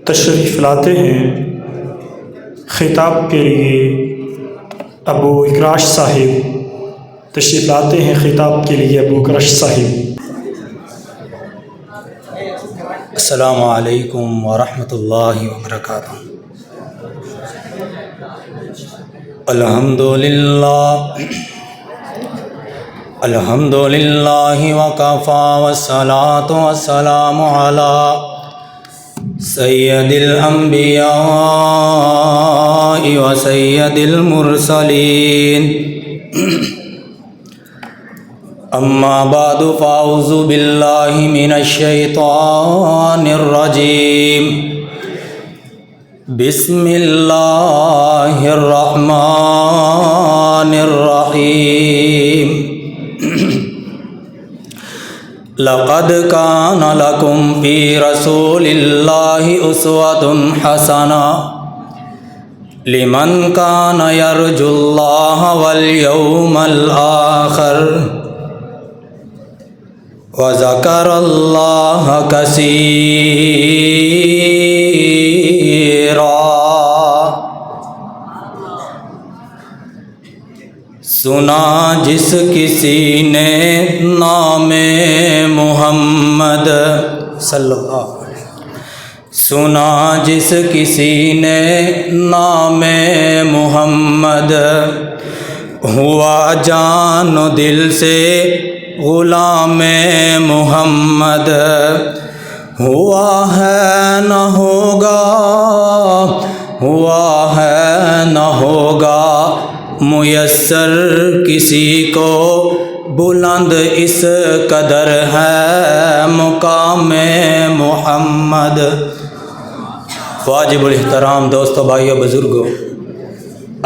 تشریف لاتے ہیں خطاب کے لیے ابو اکراش صاحب تشریف لاتے ہیں خطاب کے لیے ابو اکراش صاحب۔ السلام علیکم ورحمۃ اللہ وبرکاتہ۔ الحمد للہ وکفیٰ والصلاة والسلام علی سید الانبیاء وسید المرسلین، اما بعد فاعوذ باللہ من الشیطان الرجیم، بسم اللہ الرحمن الرحیم۔ لقد كان لكم في رسول الله أسوة حسنة لمن كان يرجو الله واليوم الآخر وذكر الله كثيرا۔ سنا جس کسی نے نام محمد صلی اللہ علیہ وسلم، سنا جس کسی نے نام محمد، ہوا جان و دل سے غلام محمد، ہوا ہے نہ ہوگا، ہوا ہے نہ ہوگا میسر کسی کو، بلند اس قدر ہے مقام محمد۔ واجب الاحترام دوستو، بھائیو، بزرگو،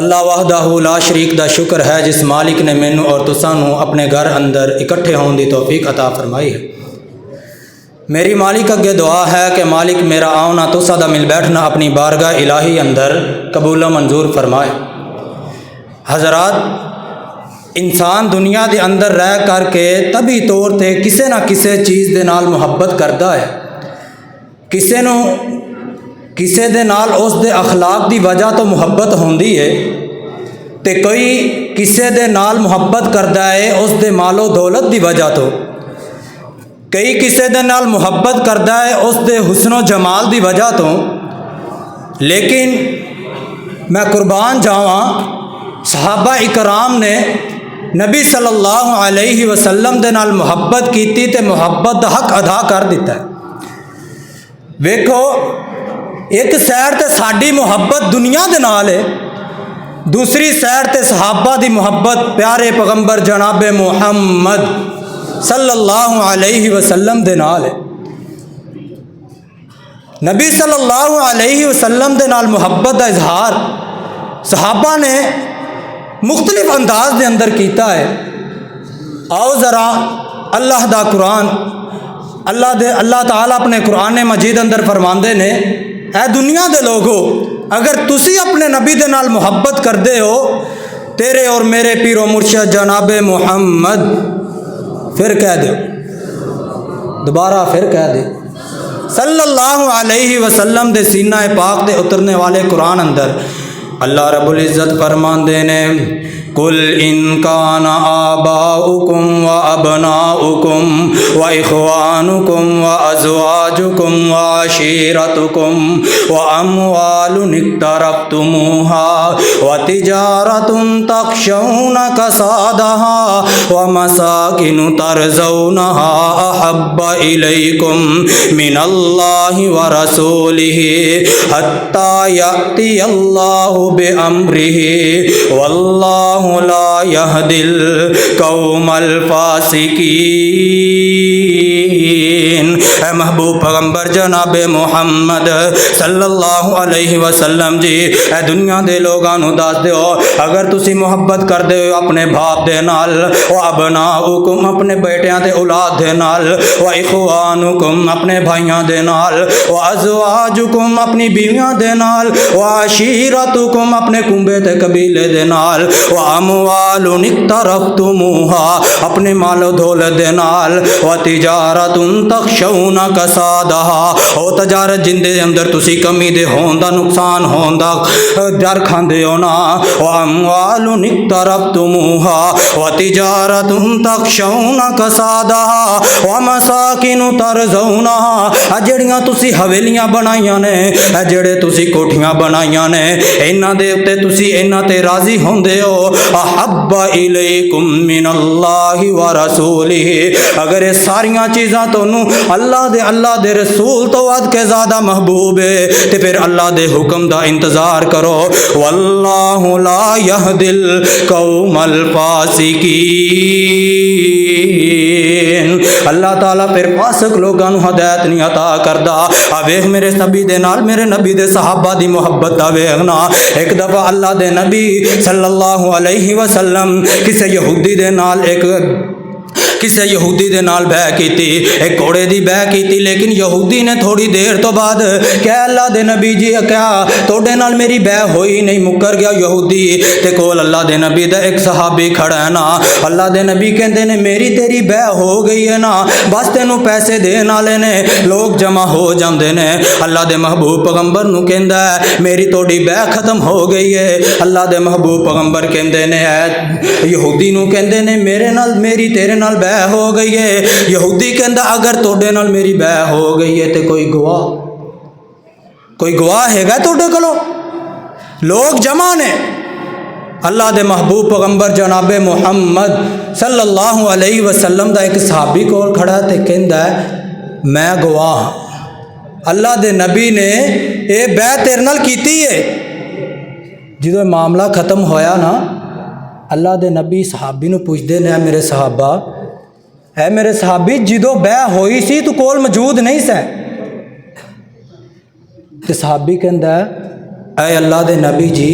اللہ وحدہ لا شریک دا شکر ہے جس مالک نے مینوں اور تسانوں اپنے گھر اندر اکٹھے ہون دی توفیق عطا فرمائی ہے۔ میری مالک اگے دعا ہے کہ مالک میرا آنا تسا دا مل بیٹھنا اپنی بارگاہ الہی اندر قبول و منظور فرمائے۔ حضرات، انسان دنیا دے اندر رہ کر کے طبی طور تے کسے نہ کسے چیز دے نال محبت کردا ہے، کسے دے نال اس دے اخلاق دی وجہ تو محبت ہوندی ہے، تے کوئی کسے دے نال محبت کردا ہے اس دے مال و دولت دی وجہ تو، کئی کسے دے نال محبت کردا ہے اس دے حسن و جمال دی وجہ تو، لیکن میں قربان جاواں صحابہ اکرام نے نبی صلی اللہ علیہ وسلم دے نال محبت کیتی تے محبت دا حق ادا کر دیتا ہے۔ ویکھو، ایک سائر تے ساڈی محبت دنیا دے نال ہے، دوسری سائر تے صحابہ دی محبت پیارے پیغمبر جناب محمد صلی اللہ علیہ وسلم دے نال ہے۔ نبی صلی اللہ علیہ وسلم دے نال محبت دا اظہار صحابہ نے مختلف انداز دے اندر کیتا ہے۔ آؤ ذرا اللہ دا قرآن، اللہ تعالیٰ اپنے قرآن مجید اندر فرماندے نے، اے دنیا دے لوگو، اگر تسی اپنے نبی دے نال محبت کردے ہو، تیرے اور میرے پیر و مرشد جناب محمد، پھر کہہ دو، دوبارہ پھر کہہ دے، صلی اللہ علیہ وسلم دے سینہ پاک دے اترنے والے قرآن اندر اللہ رب العزت فرماندے نے، قل ان کان آباؤکم و ابناؤکم و اخوانکم و ازواجکم و عشیرتکم و اموال اقترفتموها و تجارت تخشون کسادها و مساکن ترضونها احب الیکم من اللہ و رسولہ حتی یأتی اللہ بامرہ واللہ لا یہدی القوم الفاسقین۔ اے محبوب پیغمبر جناب محمد صلی اللہ علیہ وسلم جی، اے دنیا دے لوگاں نو دس دیو، اگر تسی محبت کر دے اپنے باپ دے نال، و ابناؤکم اپنے بیٹیاں دے اولاد دے نال، و اخوانکم اپنے بھائیاں دے نال، و ازواجکم اپنی بیویاں دے نال، و عشیرتکم اپنے کنبے تے قبیلے دے نال، و اموال اقترفتموها اپنے مال و دولت دے نال، و تجارت تخشون कसादहा ओ तजारत जिंदे अंदर तुसी कमी दे होण दा नुकसान होण दा डर खांदे हो ना व अमवालुन इक्तरफ्तुमूहा व तिजारतुन तखशौना कसादहा व मसाकिनु तरज़ौनहा जड़ियां तुसी हवेलियां बनाइयां ने जेड़े तुसी कोठियां बनाइयां ने इन्हां दे उत्ते तुसी इन्हां ते राजी होंदे हो अहब्बा इलैकुम मिनल्लाहि व रसूलिही अगर ये सारियां चीज़ां तोनू अल्लाह दे रसूल तो वध के ज़्यादा महबूब है तो फिर अल्लाह दे हुक्म दा इंतज़ार करो वल्लाहु ला यहदिल कौमल फासिकीन अल्लाह ताला फिर फासिक लोगों नू हदायत नहीं अता करदा वेख मेरे नबी दे नाल मेरे नबी दे सहाबा दी मुहब्बत दा वेखना एक दफ़ा अल्लाह दे नबी सल्लल्लाहु अलैहि वसल्लम किसी यहूदी दे नाल किसी यहूदी दे नाल बह की एक घोड़े की बह की लेकिन यहूदी ने थोड़ी देर तो बाद क्या अल्लाह दे नबी जी क्या तोड़े नाल मेरी बह होई नहीं मुकर गया यहूदी ते कोल अल्लाह दे नबी दा एक सहाबी खड़ा है ना अल्लाह दे नबी कहते ने मेरी तेरी बह हो गई है ना बस तेनू पैसे देने वाले ने लोग जमा हो जाते हैं अल्लाह दे महबूब पैगंबर नू कहंदा है मेरी तोड़ी बह खत्म हो गई है अल्लाह दे महबूब पैगंबर कहते ने यहूदी नू कहते ने मेरे नाल मेरी तेरे नाल बह हो गई है यहूदी कहंदा अगर तोड़े नाल मेरी बह हो गई है तो कोई गवाह हैगा तोड़े कोलो लोग जमा ने अल्लाह दे महबूब पैगंबर जनाबे मुहम्मद सल्लल्लाहु अलैहि वसल्लम दा एक सहाबी कोल खड़ा ते कहंदा मैं गवाह अल्लाह दे नबी ने ये बह तेरे नाल कीती है जो मामला खत्म होया ना अल्लाह दे नबी सहाबी नू पुछदे ने मेरे सहाबा है मेरे सहाबी जो बह होई सी तू कोल मौजूद नहीं सै ते सहाबी कहंदा ऐ अल्लाह दे नबी जी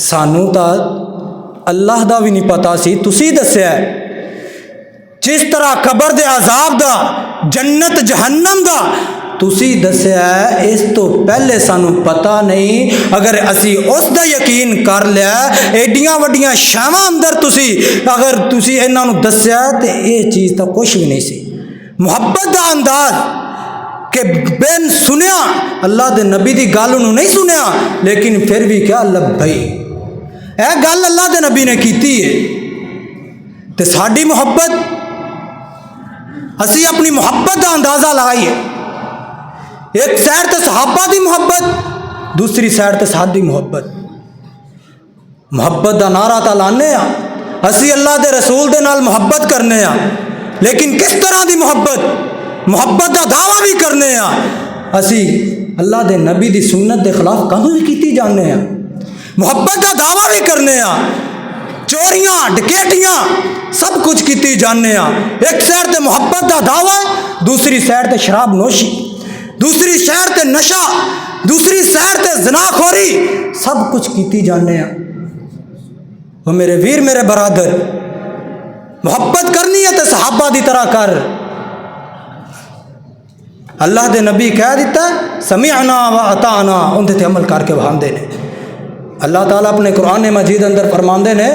सानू तो अल्लाह दा भी नहीं पता सी तुसी दस्या जिस तरह कबर दे अजाब दा जन्नत जहन्नम दा तुसी दस्या इस तो पहले सानू पता नहीं अगर असी उस दा यकीन कर लिया एडियां वड्डियां शावां अंदर तुसी अगर तुसी इन्हां नू दस्या तो ये चीज़ तो कुछ भी नहीं सी मुहब्बत दा अंदाज कि बिन सुनिया अल्लाह दे नबी दी गल नू नहीं सुनिया लेकिन फिर भी क्या लब्बई ए गल अल्लाह दे नबी ने कीती है तो साडी मुहब्बत असी अपनी मुहब्बत का अंदाज़ा लगाइए एक साइड तो सहाबा की मुहब्बत दूसरी साइड तो साडी मुहब्बत का नारा तो लाने असी अल्लाह के रसूल के नाल मुहब्बत करने लेकिन किस तरह की मुहब्बत का दावा भी करने असी अल्लाह के नबी की सुन्नत के खिलाफ काम भी की जाने मुहब्बत का दावा भी करने चोरियां डकैतियां सब कुछ की जाने एक साइड ते मुहब्बत का दावा दूसरी साइड ते शराब नोशी दूसरी साइड ते नशा दूसरी साइड ते ज़नाखोरी सब कुछ की जाने वो मेरे वीर मेरे बरादर मुहब्बत करनी है तो सहाबा की तरह कर अल्लाह दे नबी कह दिता समिअना व अताना उनते ते अमल करके वहांदे ने अल्लाह ताला अपने कुरान मजीद अंदर फरमांदे ने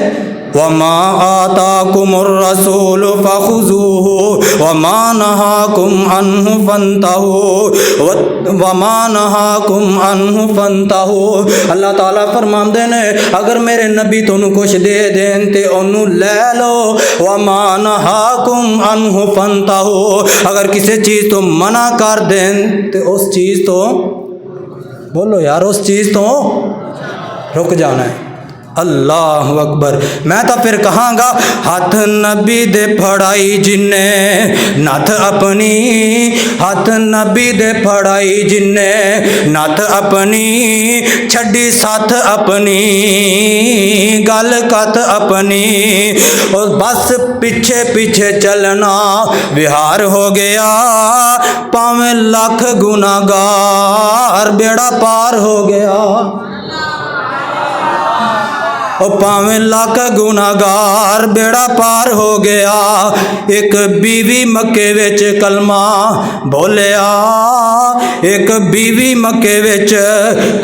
वमा आताकुमुर रसूल फखुज़ूहु वमा नहाकुम अन्हु फंतहु वमा नहाकुम अन्हु फंतहु अल्लाह ताला फरमांदे ने अगर मेरे नबी तुहानू कुछ दे देन ते ओनू लै लो वमा नहाकुम अन्हु फंतहु अगर किसी चीज़ तो मना कर देन ते उस चीज़ तो बोलो यार उस चीज़ तो रुक जाना है अल्लाह अकबर मैं तो फिर कहांगा हाथ नबी दे फड़ाई जिन्ने नथ अपनी हाथ नबी दे फड़ाई जिन्ने नथ अपनी छड़ी साथ अपनी गल कत अपनी और बस पीछे पीछे चलना विहार हो गया पावें लख गुनाहगार बेड़ा पार हो गया और पावें लाख गुनाहगार बेड़ा पार हो गया एक बीवी मक्के विच कलमा बोलिया एक बीवी मक्के विच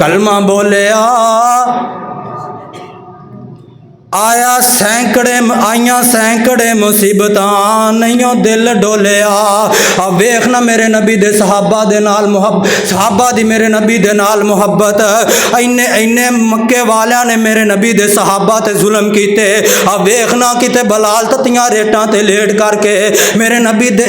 कलमा बोलिया आइयां सैकड़े मुसीबतां नहीं दिल डोलिया। आ वेखना मेरे नबी दे सहाबा दे नाल सहाबा दी मेरे नबी दे नाल मुहब्बत। इन्ने मक्के वालियां ने मेरे नबी दे सहाबा ते जुल्म कीते। आ वेखना किते बलाल ततियां रेटां ते लेट करके मेरे नबी दे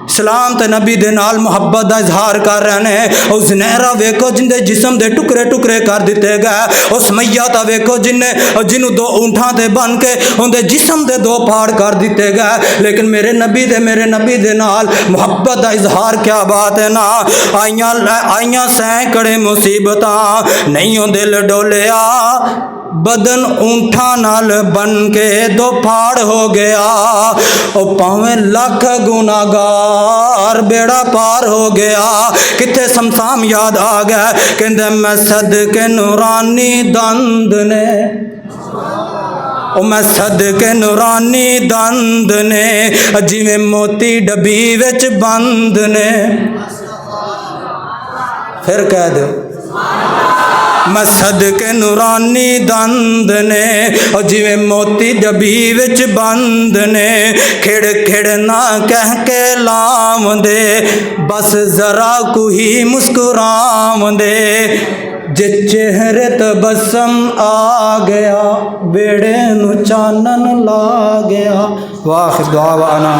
इस्लाम ते नबी दे नाल मुहब्बत का इजहार कर रहे हैं। और ज़ुनैरा वेखो जिंदे जिस्म दे टुकड़े टुकड़े कर दिते गए। उस मैया ता वेखो जिन्हों दो ऊंठां ते बन के उनके जिस्म दे दो फाड़ कर दिते गए। लेकिन मेरे नबी दे नाल मुहब्बत का इजहार क्या बात है ना। आइयां सैकड़े मुसीबतां नहीं दिल डोलिया। बदन ऊंठा नाल बन के दो फाड़ हो गया। और भावें लख गुनाहगार बेड़ा पार हो गया। किथे समसाम याद आ गया कहंदे मैं सदके नूरानी दंद ने मैं सदके नूरानी दंद ने जिवें मोती डबी विच बंद ने। फिर कह दो मैं सदके नूरानी दंद ने और जिवें मोती डबी विच बंद ने। खिड़ खिड़ ना कह के लावंदे बस जरा कुही मुस्कुरावंदे। जे चेहरे तबस्सम आ गया बेड़े नू चानन ला गया। वाह दुआ व अना।